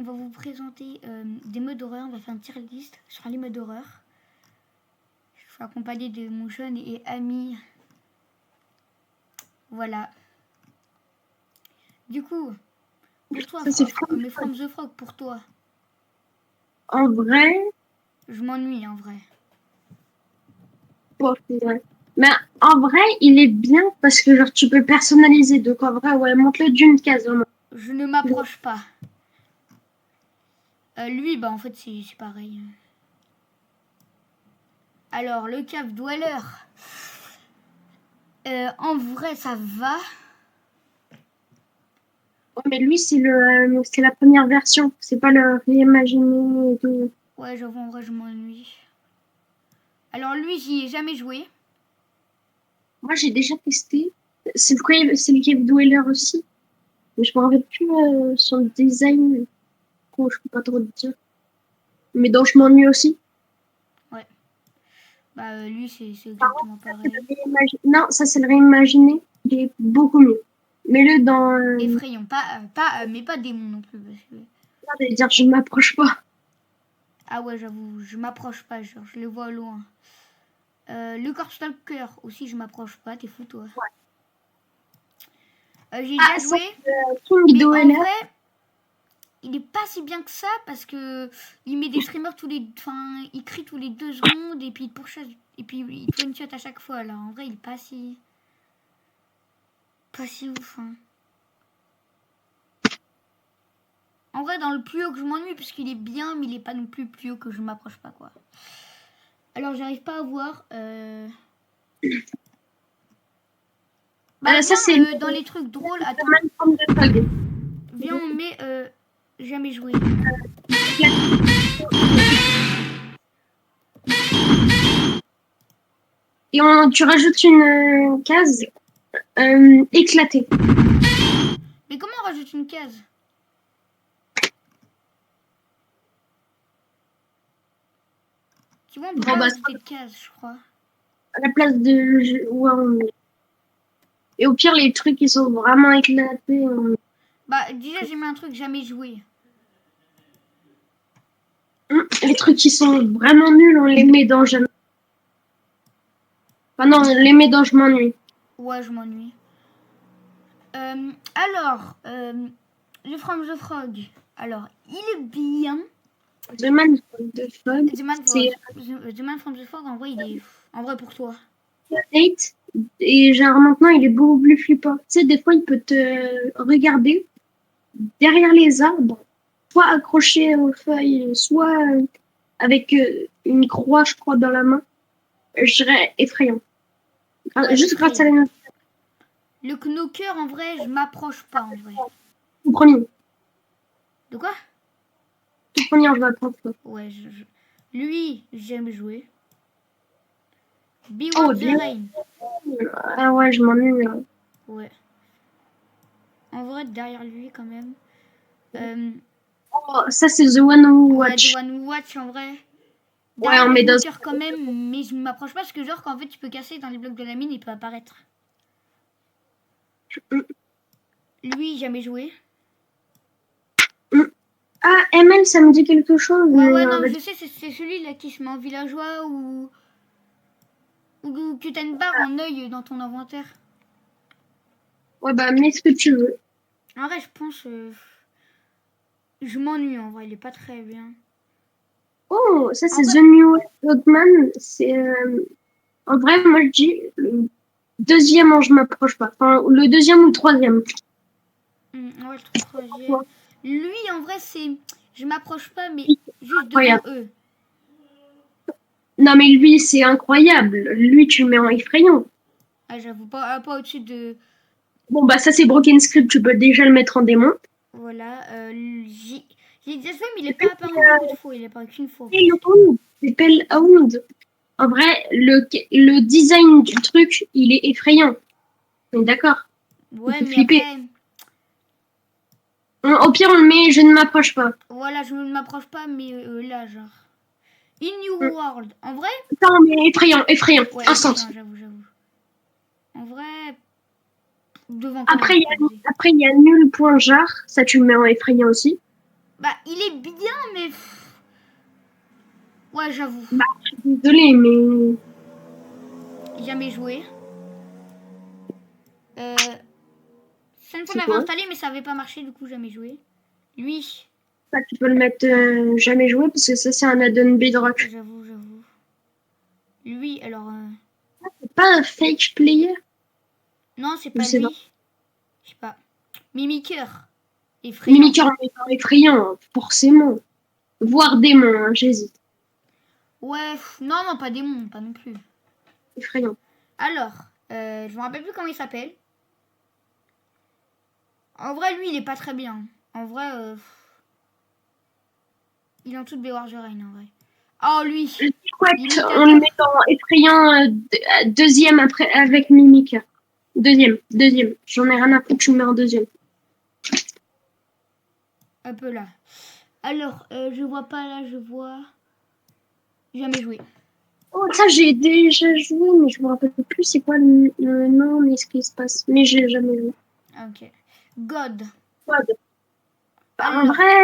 on va vous présenter des modes d'horreur. On va faire une tier list sur les modes d'horreur. Je suis accompagnée de mon jeune et ami. Voilà. Du coup, pour toi, mais From the Frog, pour toi. En vrai. Je m'ennuie en vrai. Oh, mais en vrai, il est bien parce que genre tu peux personnaliser. Donc en vrai, ouais, monte-le d'une case. Vraiment. Je ne m'approche pas. Lui, bah en fait, c'est pareil. Alors, le Cave Dweller. En vrai, ça va. Ouais, mais lui, c'est la première version. C'est pas le réimaginé et tout. Ouais, j'avoue, en vrai, je m'ennuie. Alors, lui, j'y ai jamais joué. Moi, j'ai déjà testé. C'est le Cave Dweller aussi. Mais je me rappelle plus son design. Oh, je peux pas trop te dire. Mais donc, je m'ennuie aussi. Ouais. Bah, lui, c'est exactement pareil. Non, ça, c'est le réimaginé. Il est beaucoup mieux. Mets-le dans. Effrayant. Mais pas démon non plus. Parce que... J'allais dire, je ne m'approche pas. Ah ouais, j'avoue, je m'approche pas, genre, je le vois au loin. Le Corps Stalker aussi, je m'approche pas, t'es fou toi. Ouais. J'ai déjà joué, mais en vrai, il est pas si bien que ça parce que il met des streamers enfin, il crie tous les 2 secondes et puis il pourchasse, et puis il te one shot à chaque fois. Là, en vrai, il est pas si ouf. Hein. En vrai, dans le plus haut que je m'ennuie, puisqu'il est bien, mais il est pas non plus haut que je m'approche pas quoi. Alors, j'arrive pas à voir. Bah, ça, c'est dans les trucs drôles, attends. Viens, on met jamais joué. Et tu rajoutes une case éclatée. Mais comment on rajoute une case? Tu vois, on peut pas rajouter de case, je crois. À la place de... Ouais, et au pire, les trucs qui sont vraiment éclatés... Bah, déjà, j'ai mis un truc jamais joué. Les trucs qui sont vraiment nuls, on les met dans jamais. Enfin non, on les met dans je m'ennuie. Ouais, je m'ennuie. Alors, le From the Frog. Alors, il est bien. The Man from the Frog. The Man from the Frog, en vrai, il est... En vrai, pour toi. Date. Et genre, maintenant, il est beaucoup plus flippant. Tu sais, des fois, il peut te regarder derrière les arbres, soit accroché aux feuilles, soit avec une croix, je crois, dans la main. Je dirais effrayant. Ouais, juste effrayant. grâce à la... Le knocker, en vrai, je m'approche pas, en vrai. Tout premier. De quoi? Tout premier, je m'approche pas. Ouais, lui, j'aime jouer. Beware the Rain. Ah ouais, je m'ennuie. Ouais. En vrai, derrière lui, quand même. Oh, ça, c'est The One Who Watch. Ouais, The One Who Watch, en vrai. Ouais, on met dans... quand même, mais je ne m'approche pas parce que, genre, qu'en fait, tu peux casser dans les blocs de la mine, il peut apparaître. Lui, jamais joué. Ah, ML, ça me dit quelque chose. Ouais, non, je sais, c'est celui-là qui se met en villageois ou que t'as une barre en œil dans ton inventaire. Ouais, bah, mets ce que tu veux. En vrai, je pense... je m'ennuie, en vrai, il est pas très bien. Oh, ça, c'est The New Dogman. C'est... En vrai, moi, je dis... Le deuxième, je m'approche pas. Enfin, le deuxième ou le troisième. Ouais, le troisième. Lui, en vrai, c'est... Je m'approche pas, mais juste devant eux. Non, mais lui, c'est incroyable. Lui, tu le mets en effrayant. Ah, j'avoue, pas au-dessus de... Bon, bah, ça, c'est Broken Script. Tu peux déjà le mettre en démon. Voilà. J'ai déjà fait, mais il est pas apparu beaucoup de fois. Il est apparu qu'une fois. C'est Pellhound. En vrai, le design du truc, il est effrayant. D'accord. Ouais, mais après... Au pire, on le met, je ne m'approche pas. Voilà, je ne m'approche pas, mais là, genre... In New World. En vrai... Non, mais effrayant. Ouais, Instant. j'avoue. En vrai... Devant Après, il y a nul.jar. Ça, tu le mets en effrayant aussi. Bah, il est bien, mais... Ouais, j'avoue. Bah, je suis désolée, mais... Jamais joué. Cette fois, on C'est avait quoi? installé, mais ça avait pas marché, du coup, jamais joué. Lui, Ça, tu peux le mettre jamais joué, parce que ça, c'est un add-on Bedrock. j'avoue. Lui, alors... C'est pas un fake player? Non, c'est Je pas sais pas. lui. Je sais pas. Mimiqueur. Effrayant. Mimiqueur en étant effrayant, forcément. Voire démon, hein, j'hésite. Ouais, non, pas démon, pas non plus. Effrayant. Alors, je me rappelle plus comment il s'appelle. En vrai, lui, il est pas très bien. En vrai, il est en tout de Bewargerain, en vrai. Oh, lui. Chouette, on le met en effrayant deuxième après, avec Mimiqueur. Deuxième. J'en ai rien à foutre, je le mets en deuxième. Un peu là. Alors, je vois pas là, je vois... Jamais joué. Oh, ça, j'ai déjà joué, mais je me rappelle plus c'est quoi le nom, mais ce qui se passe. Mais j'ai jamais joué. Ok. God. God. En Alors, vrai,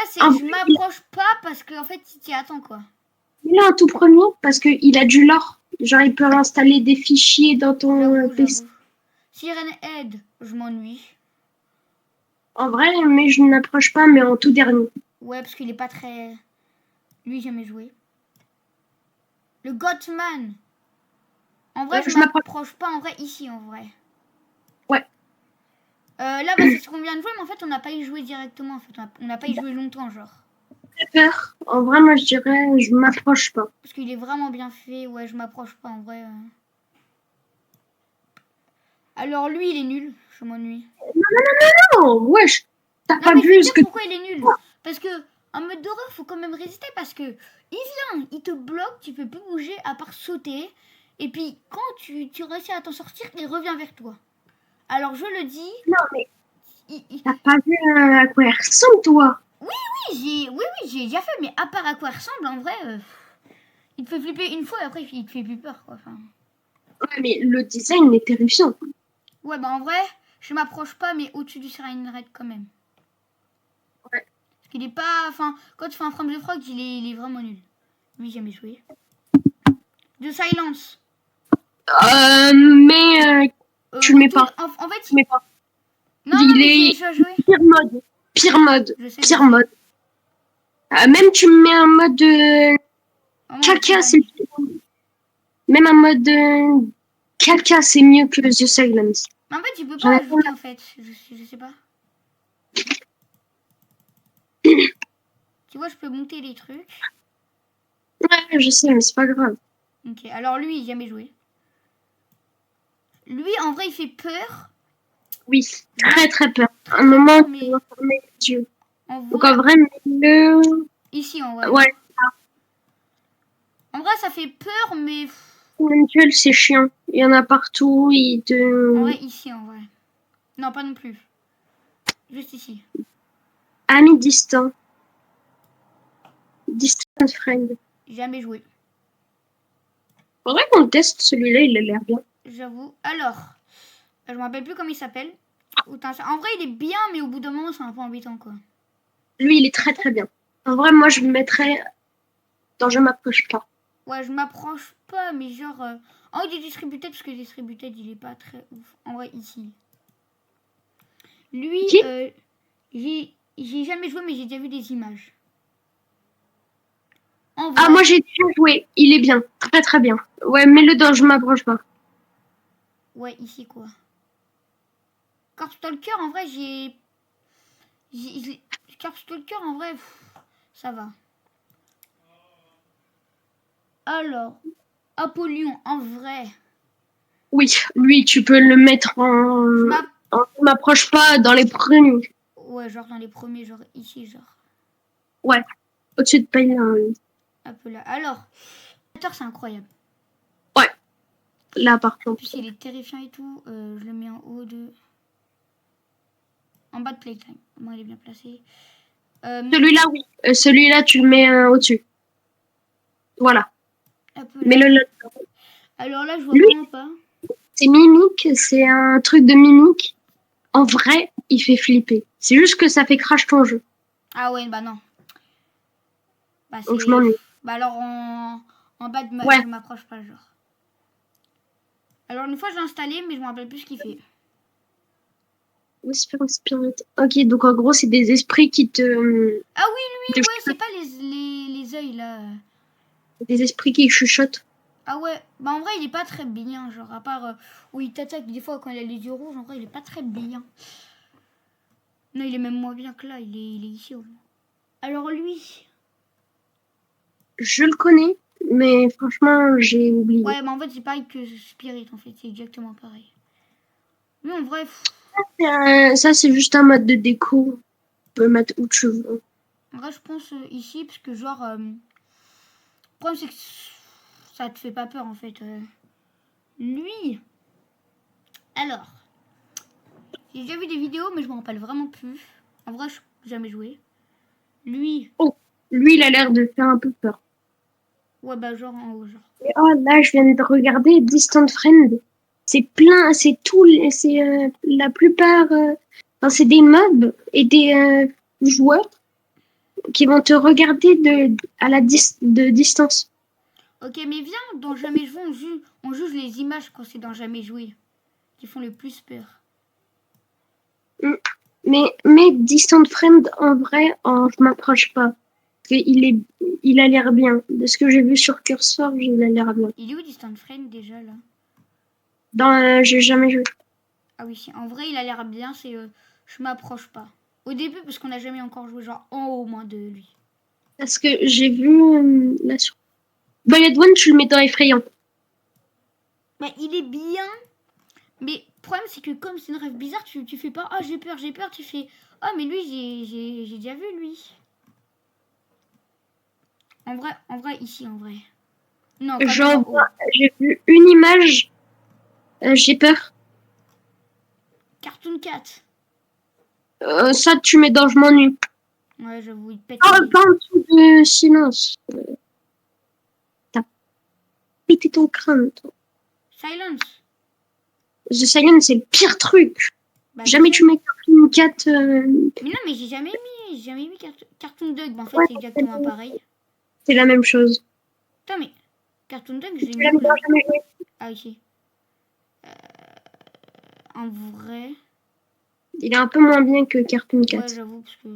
c'est je m'approche pas parce qu'en fait, tu t'y attends, quoi. il est en tout premier parce qu'il a du lore. Genre, il peut installer des fichiers dans ton PC. J'avoue. Siren Head, je m'ennuie. En vrai, mais je n'approche pas, mais en tout dernier. Ouais, parce qu'il est pas très... Lui, jamais joué. Le Gothman. En vrai, je m'approche pas, en vrai, ici, en vrai. Ouais. Là, bah, c'est ce qu'on vient de jouer, mais en fait, on n'a pas y joué directement. En fait, on n'a pas y joué longtemps, genre. Peur. En vrai, moi, je dirais, je m'approche pas. Parce qu'il est vraiment bien fait. Ouais, je m'approche pas, en vrai. Alors, lui, il est nul. Je m'ennuie. Non, wesh. T'as Non, pas mais je vais vu te ce dire que... pourquoi il est nul. Parce que en mode d'horreur, faut quand même résister parce que il vient, il te bloque, tu peux plus bouger à part sauter. Et puis quand tu réussis à t'en sortir, il revient vers toi. Alors je le dis. Non, mais t'as pas vu à quoi il ressemble, toi? Oui, j'ai déjà fait, mais à part à quoi il ressemble, en vrai, il te fait flipper une fois et après il te fait plus peur, quoi. Enfin... Ouais, mais le design est terrifiant. Ouais, bah en vrai, je m'approche pas, mais au-dessus du Siren Red quand même. Ouais. Parce qu'il est pas. Enfin, quand tu fais un From the Frog, il est vraiment nul. Lui, jamais joué. De Silence. Mais tu le mets pas. En fait, Tu le mets pas. non, Il mais j'ai est déjà joué. pire mode. Je sais, Pire mode. Même tu me mets un mode caca, c'est même un mode caca, c'est mieux que The Silence. Mais en fait, tu peux pas ajouter, en fait. Je sais pas. Tu vois, je peux monter les trucs. Ouais, je sais, mais c'est pas grave. Ok, alors lui, jamais joué. Lui, en vrai, il fait peur. Oui, très très peur. Un moment, mais... tu vas fermer les yeux. En vrai... Donc en vrai, le... Ici, en vrai. Ouais. En vrai, ça fait peur, mais... Eventuel, c'est chiant. Il y en a partout. En vrai, ici, en vrai. Non, pas non plus. Juste ici. Ami distant. Distant friend. Jamais joué. Faudrait qu'on le teste, celui-là, il a l'air bien. J'avoue. Alors, je me rappelle plus comment il s'appelle. En vrai, il est bien, mais au bout d'un moment, c'est un peu embêtant, quoi. Lui, il est très très bien. En vrai, moi, je me mettrais dans Je m'approche pas. Ouais, je m'approche pas, mais genre... En haut du Distributed, parce que Distributed, il est pas très ouf. En vrai, ici. Lui, j'ai jamais joué, mais j'ai déjà vu des images. En vrai, moi, j'ai déjà joué. Il est bien. Très très bien. Ouais, mets-le dans Je m'approche pas. ouais, ici, quoi. Corpse Stalker, en vrai, Corpse Stalker, en vrai, ça va. Alors, Apollyon, en vrai... Oui, lui, tu peux le mettre en... Je m'approche pas dans les premiers. Ouais, genre dans les premiers, genre ici, genre. Ouais, au-dessus de Paylin. Un peu là. Alors, c'est incroyable. Ouais, là par contre. En plus, il est terrifiant et tout. Je le mets en haut de... En bas de Playtime. Moi, il est bien placé. Celui-là, oui. Celui-là, tu le mets au-dessus. Voilà. Mets-le là. Alors là, je vois vraiment pas. C'est mimique, c'est un truc de mimique. En vrai, il fait flipper. C'est juste que ça fait crash ton jeu. Ah ouais, bah non. Bah Donc je c'est... m'ennuie. Bah alors en bas de Ouais. je m'approche pas, genre. Alors une fois, je l'ai installé, mais je me rappelle plus ce qu'il fait. Whisper Spirit. Ok, donc en gros, c'est des esprits qui te... Ah oui, lui, te ouais, c'est chuchotent. pas les yeux, là. Des esprits qui chuchotent. Ah ouais, bah en vrai, il est pas très bien, genre, à part où il t'attaque des fois quand il a les yeux rouges, en vrai, il est pas très bien. Non, il est même moins bien que là, il est ici au moins. Alors lui, Je le connais, mais franchement, j'ai oublié. ouais, bah en fait, c'est pareil que Spirit, en fait, c'est exactement pareil. Lui, en vrai, Ça, c'est juste un mode de déco. Tu peux mettre où tu veux. en vrai, je pense ici, parce que genre, le problème, c'est que ça te fait pas peur, en fait. Lui, alors, j'ai déjà vu des vidéos, mais je me rappelle vraiment plus. En vrai, je n'ai jamais joué. Lui, Oh, lui, il a l'air de faire un peu peur. ouais, bah genre en haut, genre. Et oh, là, je viens de regarder Distant Friend. C'est plein, c'est tout, c'est la plupart, enfin, c'est des mobs et des joueurs qui vont te regarder à de distance. Ok, mais viens, dans Jamais joué, on juge les images quand c'est dans Jamais joué, qui font le plus peur. Mm. Mais Distant Friend, en vrai, je m'approche pas. Parce il a l'air bien. De ce que j'ai vu sur Cursor, il a l'air bien. Il est où Distant Friend déjà là? J'ai jamais joué. Ah oui, si. En vrai, il a l'air bien, c'est je m'approche pas. Au début, parce qu'on n'a jamais encore joué, genre en haut au moins de lui. Parce que j'ai vu là sur Bullet One, tu le mets dans effrayant. Mais il est bien, mais le problème c'est que comme c'est une rêve bizarre, tu fais pas ah j'ai peur, tu fais ah mais lui j'ai déjà vu lui. En vrai, ici en vrai. Non, quand même en haut. J'ai vu une image, j'ai peur. Cartoon Cat. Ça, tu mets dans je m'ennuie. Ouais, j'avoue, il pète Ah, les... pas en dessous de silence. T'as pété ton crâne, toi. Silence. The Silent, c'est le pire truc. Bah je Jamais sais. tu mets une 4. Mais non, mais j'ai jamais mis Cartoon Dog. Bah, en fait, Ouais, c'est exactement pareil. c'est la même chose. Attends, mais Cartoon Dog, je l'ai Tu mis l'as où mis dans là? jamais joué. Ah, ici. En vrai, Il est un peu moins bien que Cartoon ouais, 4. j'avoue, parce que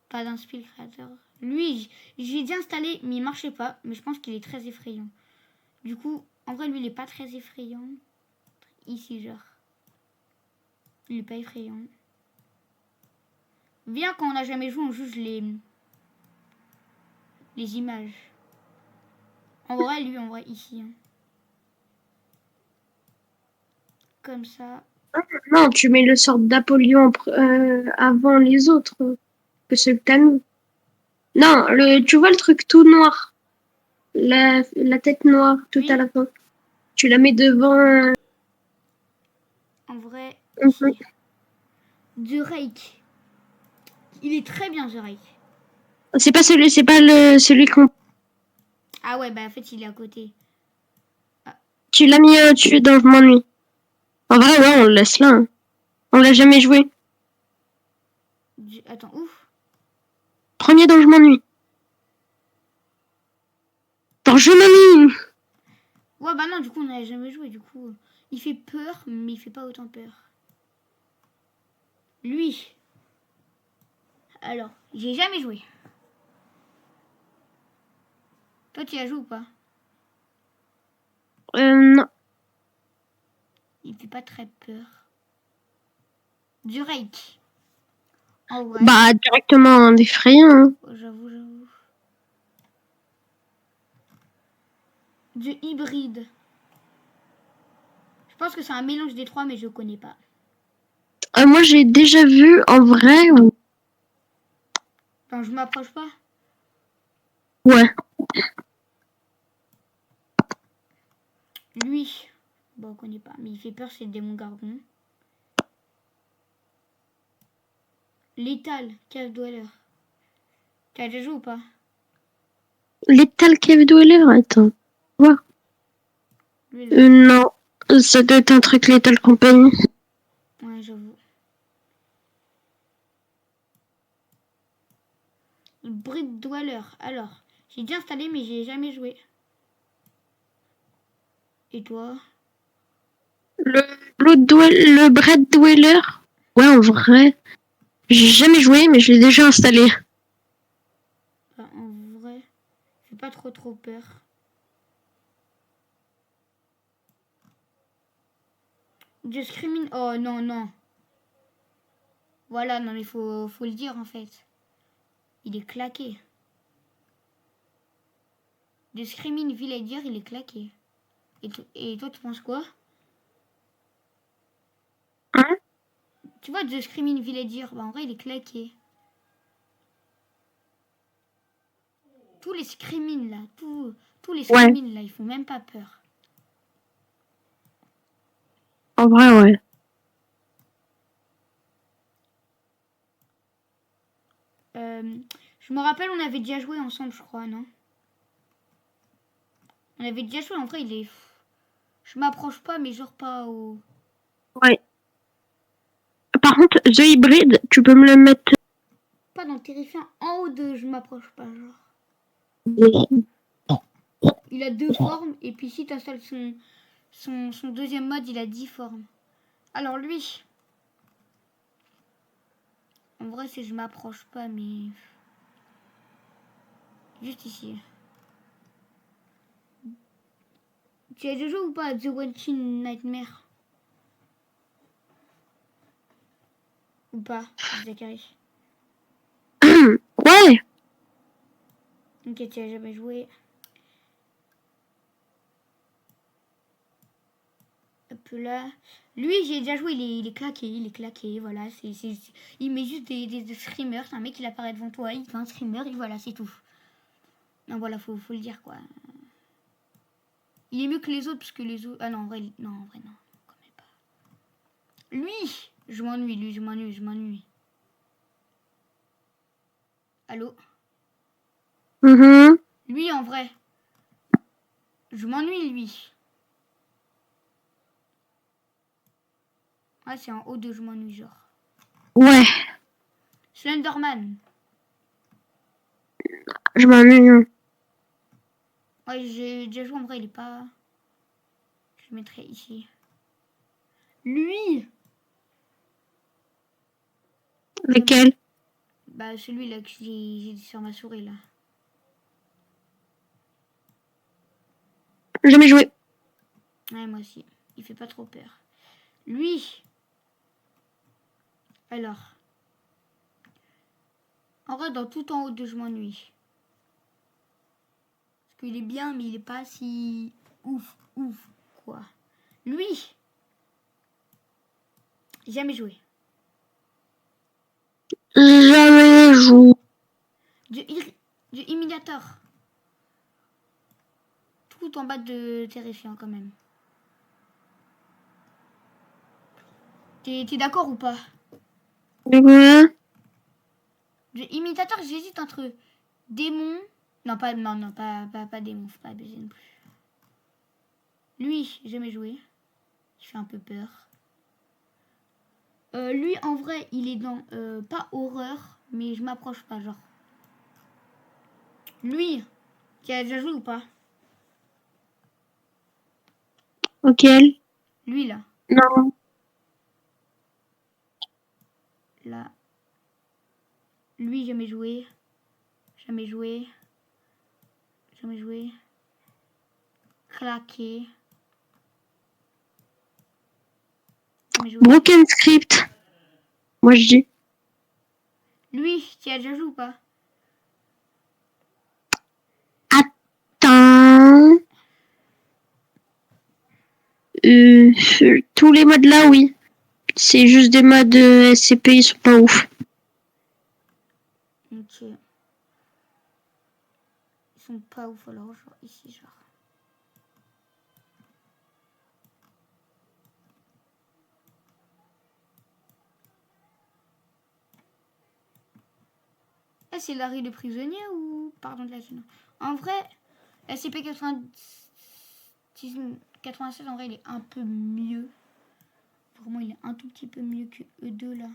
pas d'inspi le créateur. Lui, j'ai déjà installé, mais il marchait pas. Mais je pense qu'il est très effrayant. Du coup, en vrai, lui, il est pas très effrayant. Ici, genre. Il est pas effrayant. Viens, quand on n'a jamais joué, on juge les images. En vrai, lui, en vrai, ici. Hein. Comme ça. Non, tu mets le sort d'Apollyon avant les autres. Que celui que t'as mis. Non, tu vois le truc tout noir. La tête noire, tout à Oui, la fin. Tu la mets devant. en vrai, Mhm. ici. The Rake. Il est très bien, The Rake. C'est pas celui qu'on. Ah ouais, bah en fait, il est à côté. Tu l'as mis au-dessus dans Je m'ennuie. En vrai, ouais, on le laisse là. Hein. On l'a jamais joué. Attends, ouf. Premier dans Je m'ennuie. Dans Je m'ennuie. Ouais, bah non, du coup, on n'a jamais joué. Du coup, il fait peur, mais il fait pas autant peur. Lui. Alors, j'ai jamais joué. Toi, tu y as joué ou pas? Non. Il fait pas très peur. The Rake. En vrai. Bah, directement d'effrayant. Hein. Oh, j'avoue. The Hybrid. Je pense que c'est un mélange des trois, mais je connais pas. Moi, j'ai déjà vu en vrai. Enfin, je m'approche pas. Ouais. Lui. Bon, on connaît pas. Mais il fait peur, c'est le démon gargon. Lethal, Cave Dweller. Tu as déjà joué ou pas? Lethal Cave Dweller, attends. Ouais. Non. Ça doit être un truc Lethal Company. Ouais, j'avoue. Breed Dweller. Alors, j'ai déjà installé, mais j'ai jamais joué. Et toi? Le Bread Dweller. Ouais, en vrai. J'ai jamais joué, mais je l'ai déjà installé. Enfin, en vrai, j'ai pas trop peur. Just Screaming. Oh non, non. Voilà, non, mais faut le dire en fait. Il est claqué. Just Screaming Villager, il est claqué. Et toi, tu penses quoi? Hein? Tu vois, The Screaming Villager, bah en vrai, il est claqué. Tous les Screaming là, tous les Ouais, Screaming là, ils font même pas peur. en vrai, ouais. Je me rappelle, on avait déjà joué ensemble, je crois, non? On avait déjà joué, en vrai, il est... Je m'approche pas, mais genre pas au... Ouais. Par contre, The Hybrid, tu peux me le mettre. Pas dans Terrifiant, en haut de je m'approche pas, genre. Il a 2 formes, et puis si tu installes son deuxième mode, il a 10 formes. Alors lui, en vrai, c'est je m'approche pas, mais... Juste ici. Tu as déjà joué ou pas à The Watching Nightmare? Ou pas, Zachary? Ouais. Ok, tu as jamais joué. Hop là. Lui, j'ai déjà joué, il est claqué, voilà. Il met juste des screamers. C'est un mec, il apparaît devant toi, il fait un screamer, et voilà, c'est tout. Non, voilà, faut le dire, quoi. Il est mieux que les autres, parce que les autres... Ah non, en vrai, non, quand même pas. Lui, je m'ennuie. Allô? Mhm. Lui, en vrai, je m'ennuie, lui. Ah, c'est en haut de je m'ennuie, genre. Ouais, Slenderman. je m'ennuie. Ouais, j'ai déjà joué, en vrai, il est pas... Je le mettrai ici. Lui, Lequel? bah celui-là que j'ai dit sur ma souris, là. Jamais joué. Ouais, moi aussi. Il fait pas trop peur. Lui, alors... En vrai, dans tout en haut de je m'ennuie. Parce qu'il est bien, mais il est pas si... Ouf, quoi. Lui, jamais joué. Jamais joué. De Imitator. Tout en bas de Terrifiant, quand même. T'es d'accord ou pas? Ouais. De Imitator, j'hésite entre Démon... Non, pas Démon, faut pas abuser non plus. Lui, jamais joué. Il fait un peu peur. Lui, en vrai, il est dans... pas horreur, mais je m'approche pas, genre. Lui, tu as déjà joué ou pas? Auquel? Lui, là. Non. Là. Lui, jamais joué. Jamais joué. Jamais joué. Claqué. Jamais joué. Broken Script. Moi, je dis. Lui, tu as déjà joué ou pas? Attends. Tous les modes là, oui. C'est juste des modes SCP, ils sont pas ouf. Ok. Ils sont pas ouf, alors, genre, ici, genre. Ah, c'est l'arrêt de prisonnier ou... Pardon de la gêne. En vrai, SCP-96, en vrai, il est un peu mieux. Vraiment, il est un tout petit peu mieux que eux deux, là.